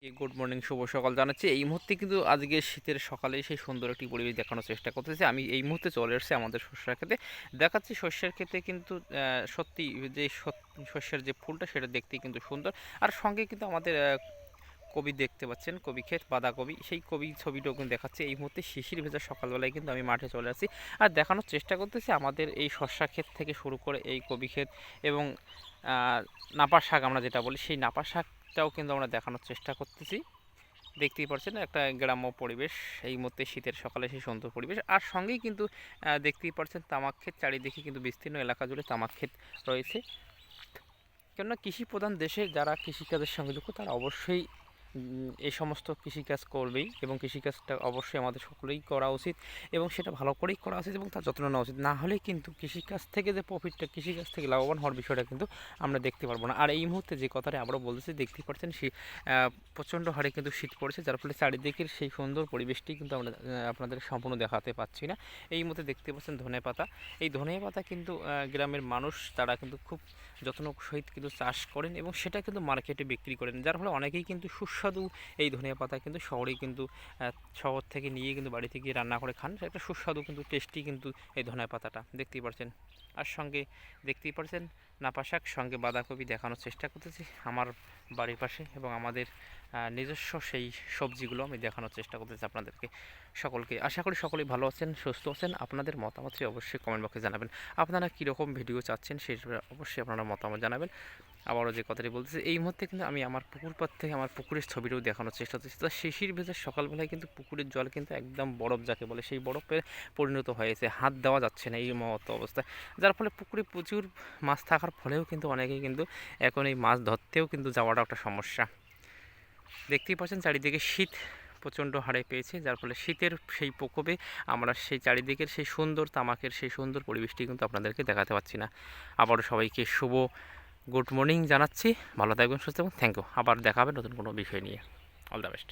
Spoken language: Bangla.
গুড মর্নিং, শুভ সকাল জানাচ্ছি। এই মুহূর্তে কিন্তু আজকে শীতের সকালে সেই সুন্দর একটি পরিবেশ দেখানোর চেষ্টা করতেছি। আমি এই মুহূর্তে চলে এসেছি আমাদের শস্যের ক্ষেতে। দেখাচ্ছি শস্যের ক্ষেতে কিন্তু সত্যি যে শস্যের যে ফুলটা সেটা দেখতেই কিন্তু সুন্দর। আর সঙ্গে কিন্তু আমাদের কবি দেখতে পাচ্ছেন, কবি ক্ষেত, বাঁধাকপি, সেই কবি ছবিটাও কিন্তু দেখাচ্ছে। এই মুহূর্তে শিশির ভেজা সকালবেলায় কিন্তু আমি মাঠে চলে আসছি আর দেখানোর চেষ্টা করতেছি আমাদের এই শস্যা ক্ষেত থেকে শুরু করে এই কবি ক্ষেত এবং নাপা শাক আমরা যেটা বলি, সেই নাপা শাকটাও কিন্তু আমরা দেখানোর চেষ্টা করতেছি। দেখতেই পাচ্ছেন একটা গ্রাম্য পরিবেশ, এই মুহূর্তে শীতের সকালে সেই সুন্দর পরিবেশ। আর সঙ্গেই কিন্তু দেখতেই পাচ্ছেন তামাক ক্ষেত, চারিদিকে কিন্তু বিস্তীর্ণ এলাকা জুড়ে তামাক ক্ষেত রয়েছে। কেননা কৃষি প্রধান দেশে যারা কৃষিকাজের সঙ্গে যুক্ত তারা অবশ্যই এই সমস্ত কৃষিকাজ করবেই, এবং কৃষিকাজটা অবশ্যই আমাদের সকলেই করা উচিত এবং সেটা ভালো করেই করা উচিত এবং তার যত্ন নেওয়া উচিত। না হলে কিন্তু কৃষিকাজ থেকে যে প্রফিটটা, কৃষিকাজ থেকে লাভবান হওয়ার বিষয়টা কিন্তু আমরা দেখতে পারবো না। আর এই মুহূর্তে যে কথাটা আবারও বলতেছি, দেখতেই পাচ্ছেন প্রচণ্ড হারে কিন্তু শীত পড়েছে, যার ফলে চারিদিকের সেই সুন্দর পরিবেশটি কিন্তু আমরা আপনাদের সম্পূর্ণ দেখাতে পাচ্ছি না। এই মুহূর্তে দেখতে পাচ্ছেন ধনেপাতা। এই ধনেপাতা কিন্তু গ্রামের মানুষ তারা কিন্তু খুব যত্ন সহিত কিন্তু চাষ করেন এবং সেটা কিন্তু মার্কেটে বিক্রি করেন, যার ফলে অনেকেই কিন্তু সুস্বাদু এই ধনিয়া পাতা কিন্তু শহরেই কিন্তু শহর থেকে নিয়ে কিন্তু বাড়িতে গিয়ে রান্না করে খান। একটা সুস্বাদু কিন্তু টেস্টি কিন্তু এই ধনিয়া পাতাটা দেখতেই পাচ্ছেন। আর সঙ্গে দেখতেই পাচ্ছেন নাপা শাক, সঙ্গে বাঁধাকপি দেখানোর চেষ্টা করতেছি আমার বাড়ির পাশে, এবং আমাদের নিজস্ব সেই সবজিগুলো আমি দেখানোর চেষ্টা করতেছি আপনাদেরকে সকলকে। আশা করি সকলেই ভালো আছেন, সুস্থ আছেন। আপনাদের মতামতটি অবশ্যই কমেন্ট বক্সে জানাবেন। আপনারা কীরকম ভিডিও চাচ্ছেন সেই অবশ্যই আপনারা মতামত জানাবেন। আবারও যে কথাটি বলতেছি, এই মুহূর্তে কিন্তু আমি আমার পুকুর পাড় থেকে আমার পুকুরের ছবিটাও দেখানোর চেষ্টা করতেছি। তো শিশির ভেজা সকালবেলায় কিন্তু পুকুরের জল কিন্তু একদম বরফ যাকে বলে সেই বরফে পরিণত হয়েছে, হাত দেওয়া যাচ্ছে না এই মতো অবস্থা। যার ফলে পুকুরে প্রচুর মাছ থাকার ফলেও কিন্তু অনেকেই কিন্তু এখন এই মাছ ধরতেও কিন্তু যাওয়াটা একটা সমস্যা। দেখতেই পাচ্ছেন চারিদিকে শীত প্রচণ্ড হারে পেয়েছে, যার ফলে শীতের সেই প্রকোপে আমরা সেই চারিদিকের সেই সুন্দর তামাকের সেই সুন্দর পরিবেশটি কিন্তু আপনাদেরকে দেখাতে পারছি না। আবারও সবাইকে শুভ গুড মর্নিং জানাচ্ছি। ভালো থাকবেন, সুস্থ থাকবেন। Thank you. আবার দেখা হবে নতুন কোনো বিষয় নিয়ে। All the best.